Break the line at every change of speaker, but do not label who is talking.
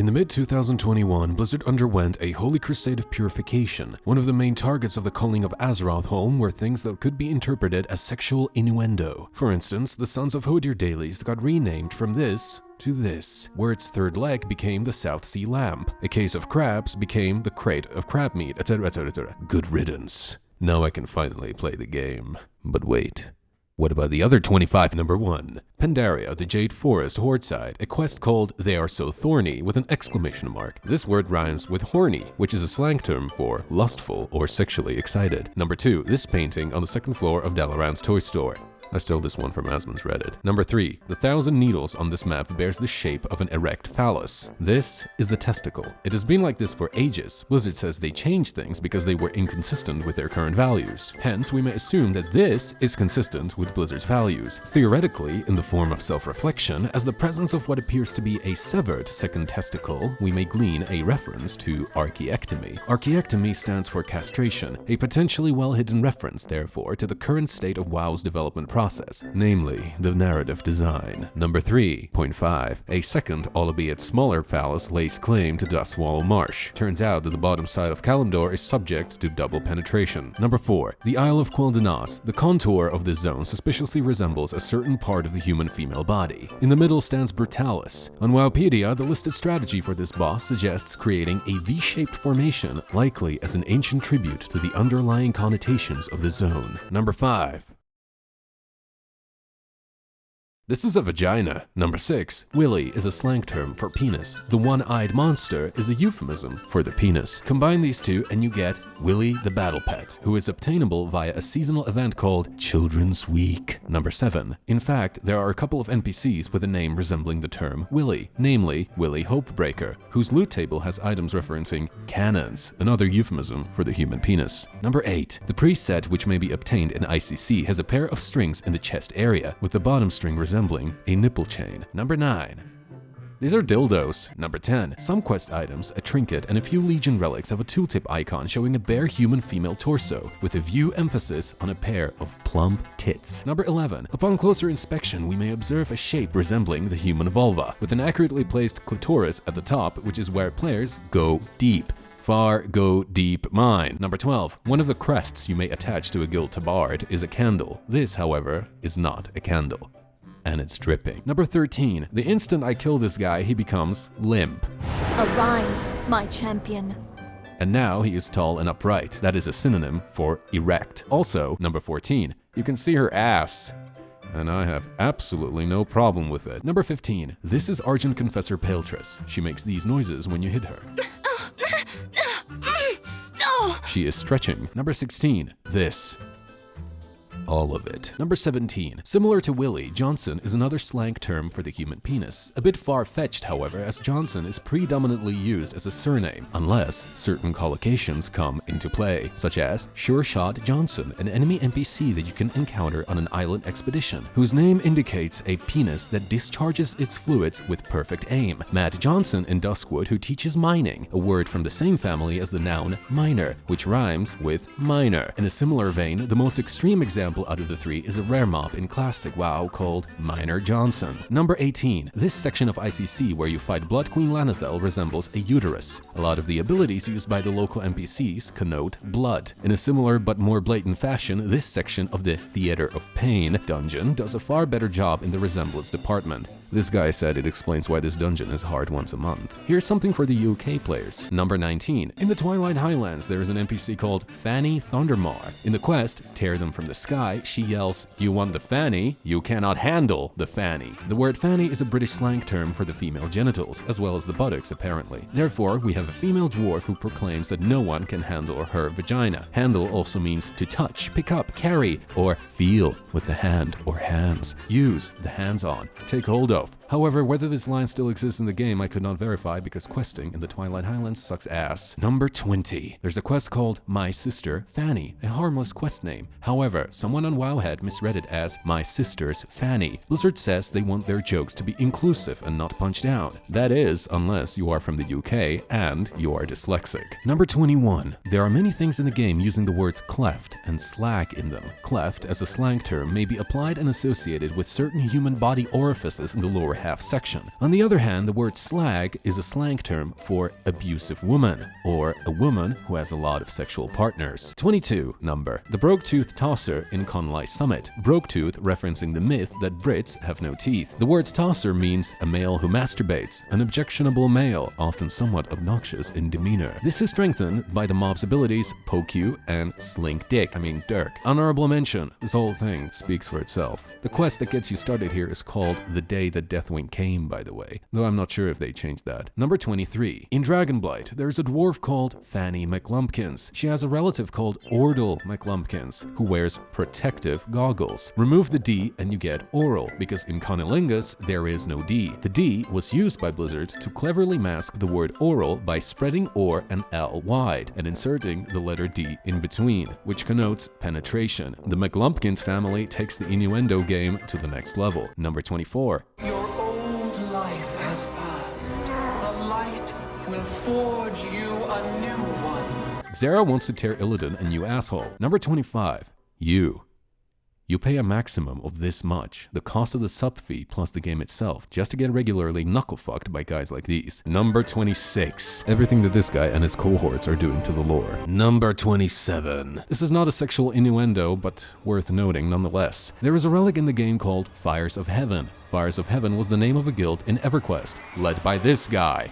the mid-2021, Blizzard underwent a holy crusade of purification. One of the main targets of the culling of Azeroth home were things that could be interpreted as sexual innuendo. For instance, the Sons of Hodir dailies got renamed from this to this, where its third leg became the South Sea Lamp. A case of crabs became the crate of crab meat, etc, etc, etc. Good riddance. Now I can finally play the game. But wait. What about the other 25? Number 1. Pandaria, the Jade Forest Hordside, a quest called They Are So Thorny with an exclamation mark. This word rhymes with horny, which is a slang term for lustful or sexually excited. Number 2. This painting on the second floor of Dalaran's toy store. I stole this one from Asmon's Reddit. Number 3. The 1,000 needles on this map bears the shape of an erect phallus. This is the testicle. It has been like this for ages. Blizzard says they changed things because they were inconsistent with their current values. Hence, we may assume that this is consistent with Blizzard's values. Theoretically, in the form of self-reflection, as the presence of what appears to be a severed second testicle, we may glean a reference to archaeectomy. Archaeectomy stands for castration, a potentially well-hidden reference, therefore, to the current state of WoW's development process, namely the narrative design. Number 3.5. A second, albeit smaller phallus lays claim to Duskwall Marsh. Turns out that the bottom side of Kalimdor is subject to double penetration. Number 4. The Isle of Quel'Danas. The contour of this zone suspiciously resembles a certain part of the human female body. In the middle stands Brutalis. On Wowpedia, the listed strategy for this boss suggests creating a V-shaped formation, likely as an ancient tribute to the underlying connotations of the zone. Number 5. This is a vagina. Number 6. Willy is a slang term for penis. The one-eyed monster is a euphemism for the penis. Combine these two and you get Willy the Battle Pet, who is obtainable via a seasonal event called Children's Week. Number 7. In fact, there are a couple of NPCs with a name resembling the term Willy, namely Willy Hopebreaker, whose loot table has items referencing cannons, another euphemism for the human penis. Number 8. The preset, which may be obtained in ICC, has a pair of strings in the chest area, with the bottom string resembling a nipple chain. Number 9. These are dildos. Number 10. Some quest items, a trinket, and a few Legion relics have a tooltip icon showing a bare human female torso, with a view emphasis on a pair of plump tits. Number 11. Upon closer inspection, we may observe a shape resembling the human vulva, with an accurately placed clitoris at the top, which is where players go deep. Far, go deep, mine. Number 12. One of the crests you may attach to a guild tabard is a candle. This, however, is not a candle. And it's dripping. Number 13. The instant I kill this guy, he becomes limp.
Arise, my champion.
And now he is tall and upright. That is a synonym for erect. Also, number 14. You can see her ass. And I have absolutely no problem with it. Number 15. This is Argent Confessor Paletris. She makes these noises when you hit her. She is stretching. Number 16. This. All of it. Number 17. Similar to Willy, Johnson is another slang term for the human penis. A bit far-fetched, however, as Johnson is predominantly used as a surname, unless certain collocations come into play, such as Sure Shot Johnson, an enemy NPC that you can encounter on an island expedition, whose name indicates a penis that discharges its fluids with perfect aim. Matt Johnson in Duskwood, who teaches mining, a word from the same family as the noun miner, which rhymes with minor. In a similar vein, the most extreme example out of the 3 is a rare mob in classic WoW called Miner Johnson. Number 18. This section of ICC where you fight Blood Queen Lanethel resembles a uterus. A lot of the abilities used by the local NPCs connote blood. In a similar but more blatant fashion, this section of the Theater of Pain dungeon does a far better job in the resemblance department. This guy said it explains why this dungeon is hard once a month. Here's something for the UK players. Number 19. In the Twilight Highlands, there is an NPC called Fanny Thundermar. In the quest, Tear Them from the Sky, she yells, "You want the fanny? You cannot handle the fanny." The word fanny is a British slang term for the female genitals, as well as the buttocks apparently. Therefore, we have a female dwarf who proclaims that no one can handle her vagina. Handle also means to touch, pick up, carry, or feel with the hand or hands. Use the hands on, take hold of. However, whether this line still exists in the game, I could not verify because questing in the Twilight Highlands sucks ass. Number 20. There's a quest called My Sister Fanny, a harmless quest name. However, someone on Wowhead misread it as My Sister's Fanny. Blizzard says they want their jokes to be inclusive and not punched down. That is, unless you are from the UK and you are dyslexic. Number 21. There are many things in the game using the words cleft and slag in them. Cleft, as a slang term, may be applied and associated with certain human body orifices in the lower half section. On the other hand, the word slag is a slang term for abusive woman, or a woman who has a lot of sexual partners. 22. Number. The broke-tooth tosser in Conlai Summit. Broke-tooth referencing the myth that Brits have no teeth. The word tosser means a male who masturbates, an objectionable male, often somewhat obnoxious in demeanor. This is strengthened by the mob's abilities poke you and slink dick. Dirk. Honorable mention. This whole thing speaks for itself. The quest that gets you started here is called The Day That Deathwing Came, by the way, though I'm not sure if they changed that. Number 23. In Dragonblight, there's a dwarf called Fanny McLumpkins. She has a relative called Ordle McLumpkins, who wears protective goggles. Remove the D and you get oral, because in Cunnilingus there is no D. The D was used by Blizzard to cleverly mask the word oral by spreading or and L wide and inserting the letter D in between, which connotes penetration. The McLumpkins family takes the innuendo game to the next level. Number 24.
Your old life has passed. The light will forge you a new one.
Zara wants to tear Illidan a new asshole. Number 25. You pay a maximum of this much, the cost of the sub fee plus the game itself, just to get regularly knuckle-fucked by guys like these. Number 26. Everything that this guy and his cohorts are doing to the lore. Number 27. This is not a sexual innuendo, but worth noting nonetheless. There is a relic in the game called Fires of Heaven. Fires of Heaven was the name of a guild in EverQuest, led by this guy.